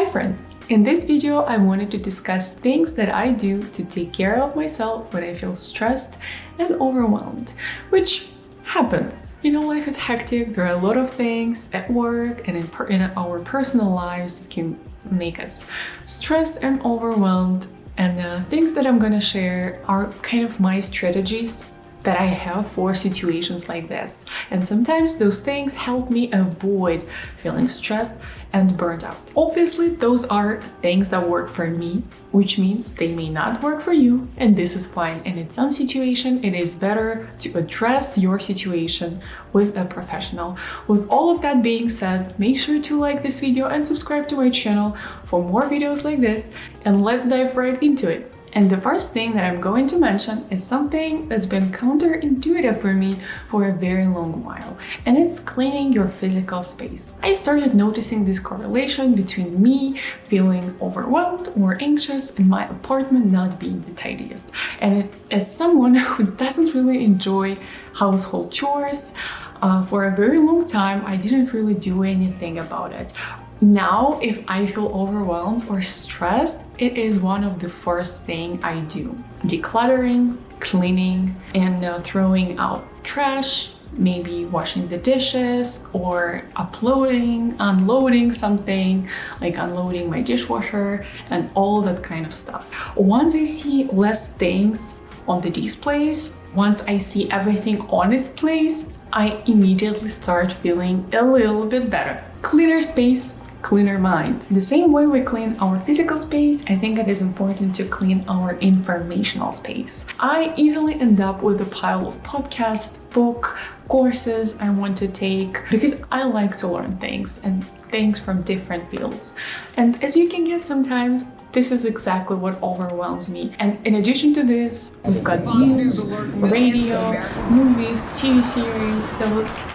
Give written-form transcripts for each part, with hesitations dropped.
friends! In this video, I wanted to discuss things that I do to take care of myself when I feel stressed and overwhelmed, which happens. You know, life is hectic, there are a lot of things at work and in our personal lives that can make us stressed and overwhelmed. And things that I'm gonna share are kind of my strategies that I have for situations like this. And sometimes those things help me avoid feeling stressed and burnt out. Obviously, those are things that work for me, which means they may not work for you, and this is fine. And in some situation, it is better to address your situation with a professional. With all of that being said, make sure to like this video and subscribe to my channel for more videos like this, and let's dive right into it. And the first thing that I'm going to mention is something that's been counterintuitive for me for a very long while, and it's cleaning your physical space. I started noticing this correlation between me feeling overwhelmed or anxious and my apartment not being the tidiest. And as someone who doesn't really enjoy household chores, for a very long time, I didn't really do anything about it. Now, if I feel overwhelmed or stressed, it is one of the first things I do. Decluttering, cleaning, and throwing out trash, maybe washing the dishes or unloading something, like unloading my dishwasher and all that kind of stuff. Once I see less things on the displays, once I see everything on its place, I immediately start feeling a little bit better. Cleaner space, cleaner mind. The same way we clean our physical space, I think it is important to clean our informational space. I easily end up with a pile of podcasts, book, courses I want to take because I like to learn things from different fields. And as you can guess, sometimes this is exactly what overwhelms me. And in addition to this, we've got news, radio, movies, TV series,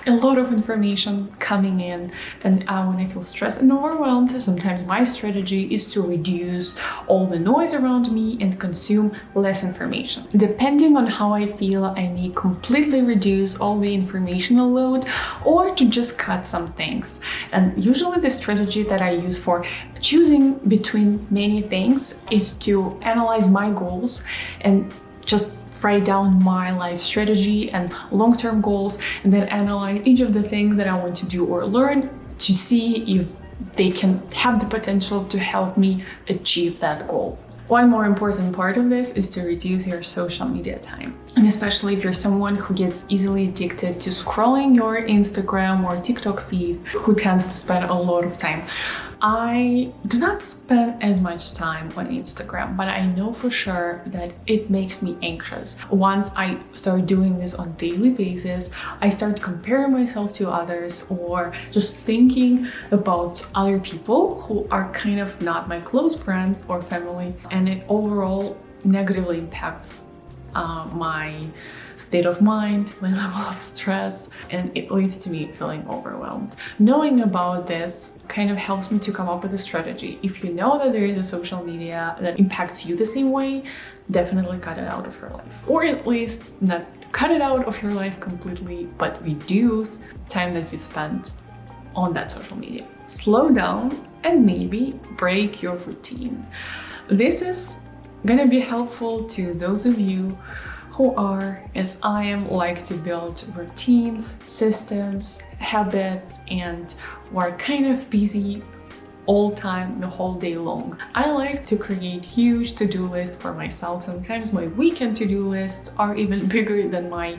a lot of information coming in. And when I feel stressed and overwhelmed, sometimes my strategy is to reduce all the noise around me and consume less information. Depending on how I feel, I may completely reduce all the informational load or to just cut some things. And usually the strategy that I use for choosing between many things is to analyze my goals and just write down my life strategy and long-term goals, and then analyze each of the things that I want to do or learn to see if they can have the potential to help me achieve that goal. One more important part of this is to reduce your social media time. And especially if you're someone who gets easily addicted to scrolling your Instagram or TikTok feed, who tends to spend a lot of time. I do not spend as much time on Instagram, but I know for sure that it makes me anxious. Once I start doing this on a daily basis, I start comparing myself to others or just thinking about other people who are kind of not my close friends or family, and it overall negatively impacts my state of mind, my level of stress, and it leads to me feeling overwhelmed. Knowing about this kind of helps me to come up with a strategy. If you know that there is a social media that impacts you the same way, definitely cut it out of your life. Or at least not cut it out of your life completely, but reduce time that you spend on that social media. Slow down and maybe break your routine. This is gonna be helpful to those of you who are, as I am, like to build routines, systems, habits, and who are kind of busy all time, the whole day long. I like to create huge to-do lists for myself. Sometimes my weekend to-do lists are even bigger than my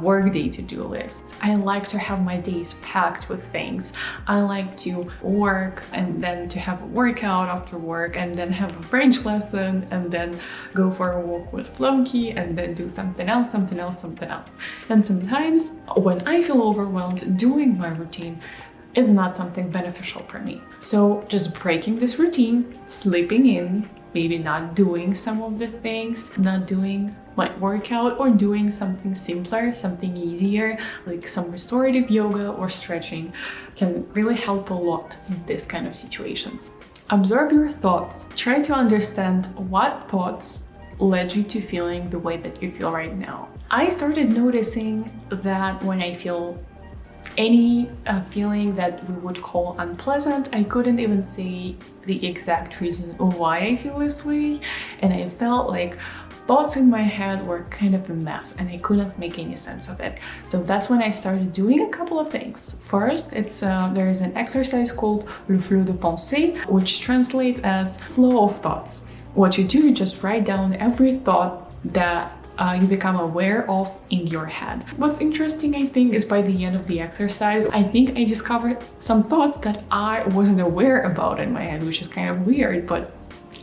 workday to-do lists. I like to have my days packed with things. I like to work and then to have a workout after work and then have a French lesson and then go for a walk with Floki and then do something else. And sometimes when I feel overwhelmed doing my routine, it's not something beneficial for me. So just breaking this routine, sleeping in, maybe not doing some of the things, not doing my workout or doing something simpler, something easier, like some restorative yoga or stretching can really help a lot in this kind of situations. Observe your thoughts. Try to understand what thoughts led you to feeling the way that you feel right now. I started noticing that when I feel any feeling that we would call unpleasant. I couldn't even say the exact reason why I feel this way, and I felt like thoughts in my head were kind of a mess and I couldn't make any sense of it. So that's when I started doing a couple of things. First, there is an exercise called le flux de pensée, which translates as flow of thoughts. What you do, you just write down every thought that you become aware of in your head. What's interesting, I think, is by the end of the exercise, I think I discovered some thoughts that I wasn't aware about in my head, which is kind of weird, but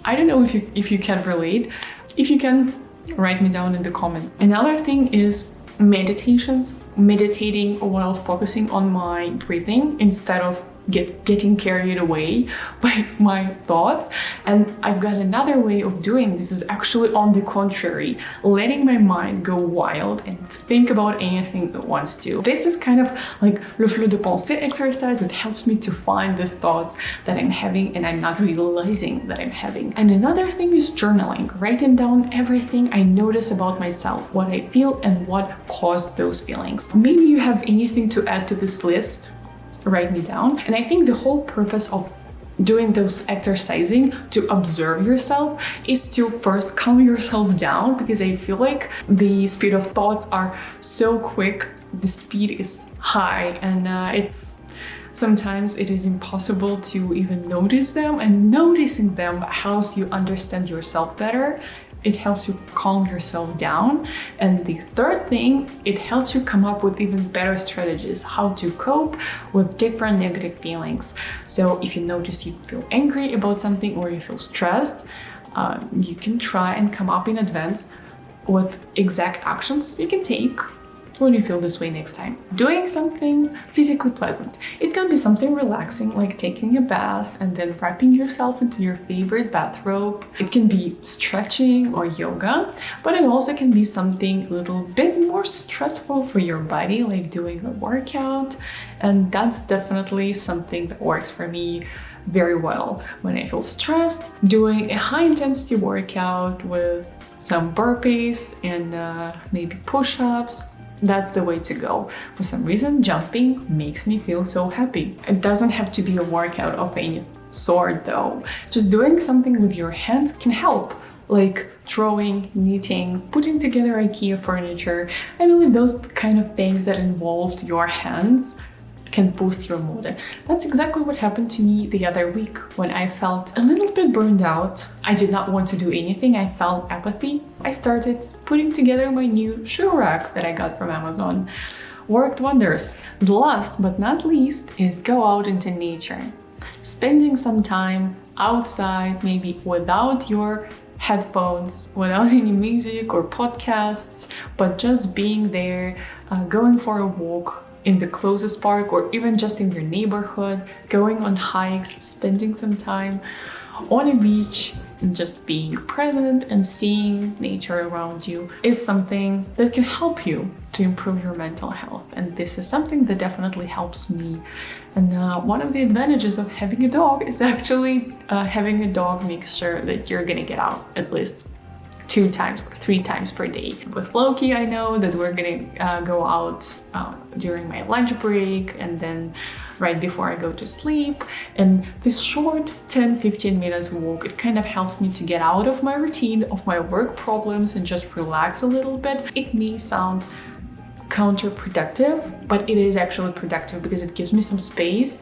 I don't know if you can relate. If you can, write me down in the comments. Another thing is meditating while focusing on my breathing instead of getting carried away by my thoughts. And I've got another way of doing this, is actually on the contrary, letting my mind go wild and think about anything it wants to. This is kind of like le flux de pensée exercise. It helps me to find the thoughts that I'm having and I'm not realizing that I'm having. And another thing is journaling, writing down everything I notice about myself, what I feel and what caused those feelings. Maybe you have anything to add to this list, write me down. And I think the whole purpose of doing those exercising to observe yourself is to first calm yourself down, because I feel like the speed of thoughts are so quick, the speed is high, and sometimes it is impossible to even notice them, and noticing them helps you understand yourself better. It helps you calm yourself down. And the third thing, it helps you come up with even better strategies, how to cope with different negative feelings. So if you notice you feel angry about something or you feel stressed, you can try and come up in advance with exact actions you can take when you feel this way next time. Doing something physically pleasant. It can be something relaxing, like taking a bath and then wrapping yourself into your favorite bathrobe. It can be stretching or yoga, but it also can be something a little bit more stressful for your body, like doing a workout. And that's definitely something that works for me very well. When I feel stressed, doing a high intensity workout with some burpees and maybe push-ups, that's the way to go. For some reason, jumping makes me feel so happy. It doesn't have to be a workout of any sort though. Just doing something with your hands can help, like drawing, knitting, putting together IKEA furniture. I believe those kind of things that involved your hands can boost your mood. And that's exactly what happened to me the other week when I felt a little bit burned out. I did not want to do anything. I felt apathy. I started putting together my new shoe rack that I got from Amazon. Worked wonders. The last but not least is go out into nature. Spending some time outside, maybe without your headphones, without any music or podcasts, but just being there, going for a walk in the closest park or even just in your neighborhood, going on hikes, spending some time on a beach, and just being present and seeing nature around you is something that can help you to improve your mental health. And this is something that definitely helps me. And one of the advantages of having a dog is actually having a dog makes sure that you're gonna get out at least 2 times or 3 times per day. With Loki, I know that we're gonna go out during my lunch break and then right before I go to sleep. And this short 10-15 minutes walk, it kind of helps me to get out of my routine, of my work problems, and just relax a little bit. It may sound counterproductive, but it is actually productive because it gives me some space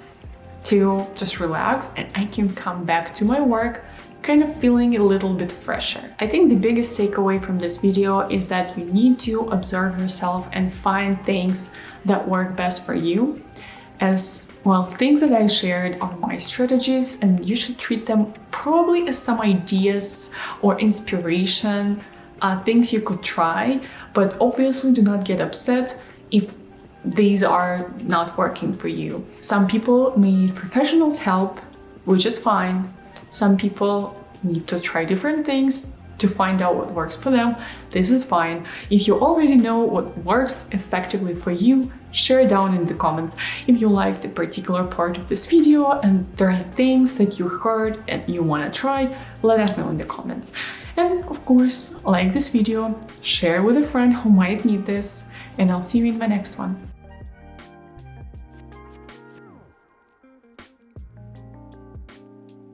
to just relax and I can come back to my work kind of feeling a little bit fresher. I think the biggest takeaway from this video is that you need to observe yourself and find things that work best for you. As well, things that I shared are my strategies, and you should treat them probably as some ideas or inspiration, things you could try, but obviously do not get upset if these are not working for you. Some people may need professionals' help, which is fine. Some people need to try different things to find out what works for them. This is fine. If you already know what works effectively for you, share down in the comments. If you liked a particular part of this video and there are things that you heard and you want to try, let us know in the comments. And of course, like this video, share with a friend who might need this, and I'll see you in my next one.